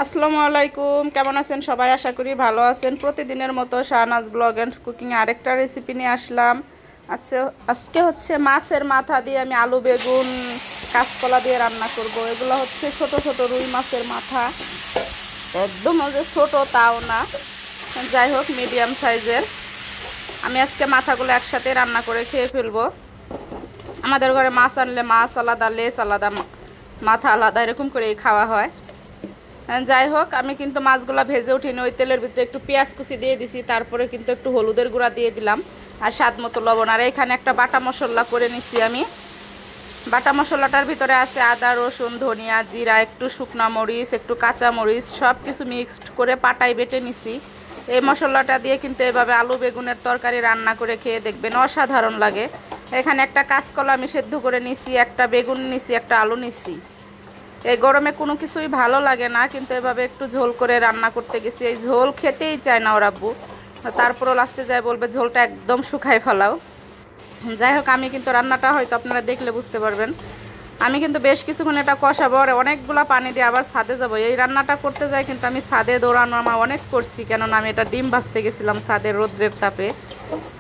আসসালামু আলাইকুম, কেমন আছেন সবাই? আশা করি ভালো আছেন। প্রতিদিনের মতো শাহনাজ ব্লগ অ্যান্ড কুকিং আরেকটা রেসিপি নিয়ে আসলাম। আচ্ছা, আজকে হচ্ছে মাছের মাথা দিয়ে আমি আলু বেগুন কাঁচকলা দিয়ে রান্না করব। এগুলো হচ্ছে ছোট ছোট রুই মাছের মাথা, একদম যে ছোট তাও না, যাই হোক মিডিয়াম সাইজের। আমি আজকে মাথাগুলো একসাথে রান্না করে খেয়ে ফেলবো। আমাদের ঘরে মাছ আনলে মাছ আলাদা, লেজ আলাদা, মাথা আলাদা, এরকম করেই খাওয়া হয়। যাই হোক, আমি কিন্তু মাছগুলো ভেজে উঠিনি, ওই তেলের ভিতরে একটু পেঁয়াজ কুচি দিয়ে দিছি, তারপরে কিন্তু একটু হলুদের গুঁড়া দিয়ে দিলাম আর স্বাদ মতো লবণ। আর এখানে একটা বাটা মশলা করে নিছি আমি। বাটা মশলাটার ভিতরে আছে আদা, রসুন, ধনিয়া, জিরা, একটু শুকনো মরিচ, একটু কাঁচা মরিচ, সব কিছু মিক্সড করে পাটায় বেটে নিছি। এই মশলাটা দিয়ে কিন্তু এভাবে আলু বেগুনের তরকারি রান্না করে খেয়ে দেখবেন, অসাধারণ লাগে। এখানে একটা কাঁচকলা আমি সেদ্ধ করে নিছি, একটা বেগুন নিছি, একটা আলু নিছি। এই গরমে কোনো কিছুই ভালো লাগে না, কিন্তু এভাবে একটু ঝোল করে রান্না করতে গেছি। এই ঝোল খেতেই চায় না ওর আব্বু, তারপরও লাস্টে যায় বলবে ঝোলটা একদম শুকায় ফেলাও। যাই হোক, আমি কিন্তু রান্নাটা হয়তো আপনারা দেখলে বুঝতে পারবেন। আমি কিন্তু বেশ কিছুক্ষণ এটা কষাবো আর অনেকগুলো পানি দিয়ে আবার ছাদে যাব। এই রান্নাটা করতে যাই কিন্তু আমি ছাদে দৌড়ানো আমার অনেক করছি, কেননা আমি এটা ডিম ভাজতে গেছিলাম ছাদের রোদ্রের তাপে।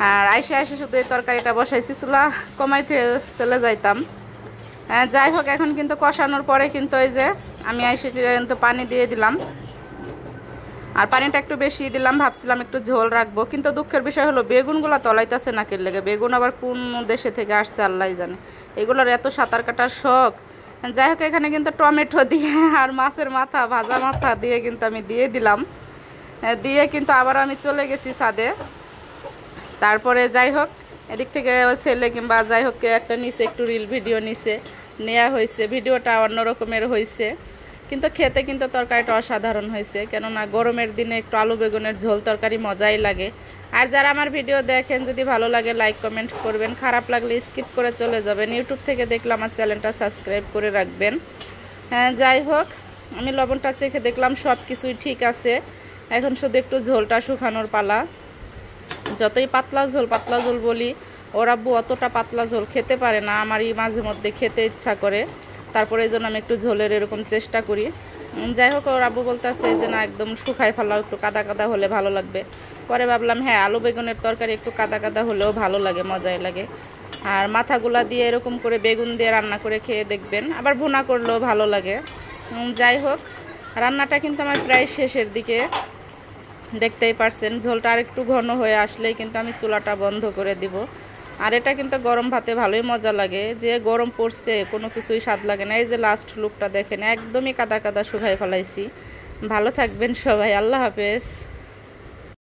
আর আইসে আইসে শুধু এই তরকারিটা বসাইছি, চুলা কমাইতে চলে যাইতাম। যাই হোক, এখন কিন্তু কষানোর পরে কিন্তু ওই যে আমি আইসে কিন্তু পানি দিয়ে দিলাম, আর পানিটা একটু বেশি দিলাম। ভাবছিলাম একটু ঝোল রাখবো, কিন্তু দুঃখের বিষয় হলো বেগুনগুলো তলাইতেছে না কের লেগে। বেগুন আবার কোন দেশে থেকে আসছে আল্লাহ জানে, এগুলোর এত সাঁতার কাটার শখ। যাই হোক, এখানে কিন্তু টমেটো দিয়ে আর মাছের মাথা, ভাজা মাথা দিয়ে কিন্তু আমি দিয়ে দিলাম। দিয়ে কিন্তু আবার আমি চলে গেছি ছাদে। তারপরে যাই হোক, এদিক থেকে ছেলে কিংবা যাই হোক একটা নিচে একটু রিল ভিডিও নিচে নেওয়া হয়েছে, ভিডিওটা অন্যরকমের হয়েছে, কিন্তু খেতে কিন্তু তরকারিটা অসাধারণ হয়েছে। কেননা গরমের দিনে একটু আলু বেগুনের ঝোল তরকারি মজাই লাগে। আর যারা আমার ভিডিও দেখেন, যদি ভালো লাগে লাইক কমেন্ট করবেন, খারাপ লাগলে স্কিপ করে চলে যাবেন। ইউটিউব থেকে দেখলে আমার চ্যানেলটা সাবস্ক্রাইব করে রাখবেন। যাই হোক, আমি লবণটা চেখে দেখলাম সব কিছুই ঠিক আছে। এখন শুধু একটু ঝোলটা শুকানোর পালা। যতই পাতলা ঝোল বলি, ওর আব্বু অতটা পাতলা ঝোল খেতে পারে না, আমারই মাঝে মধ্যে খেতে ইচ্ছা করে, তারপরে এই জন্য আমি একটু ঝোলের এরকম চেষ্টা করি। যাই হোক, ওর আব্বু বলতেছে যে না, একদম শুকায় ফেলাও, একটু কাদা কাদা হলে ভালো লাগবে। পরে ভাবলাম হ্যাঁ, আলু বেগুনের তরকারি একটু কাদা কাদা হলেও ভালো লাগে, মজাই লাগে। আর মাথাগুলা দিয়ে এরকম করে বেগুন দিয়ে রান্না করে খেয়ে দেখবেন, আবার ভুনা করলেও ভালো লাগে। যাই হোক, রান্নাটা কিন্তু আমার প্রায় শেষের দিকে, দেখতেই পারছেন। ঝোলটা আর একটু ঘন হয়ে আসলেই কিন্তু আমি চুলাটা বন্ধ করে দিব। আর এটা কিন্তু গরম ভাতে ভালোই মজা লাগে, যে গরম পড়ছে কোনো কিছুই স্বাদ লাগে না। এই যে লাস্ট লুকটা দেখেন, একদমই কাদা কাদা শুকাই ফেলাইছি। ভালো থাকবেন সবাই, আল্লাহ হাফেজ।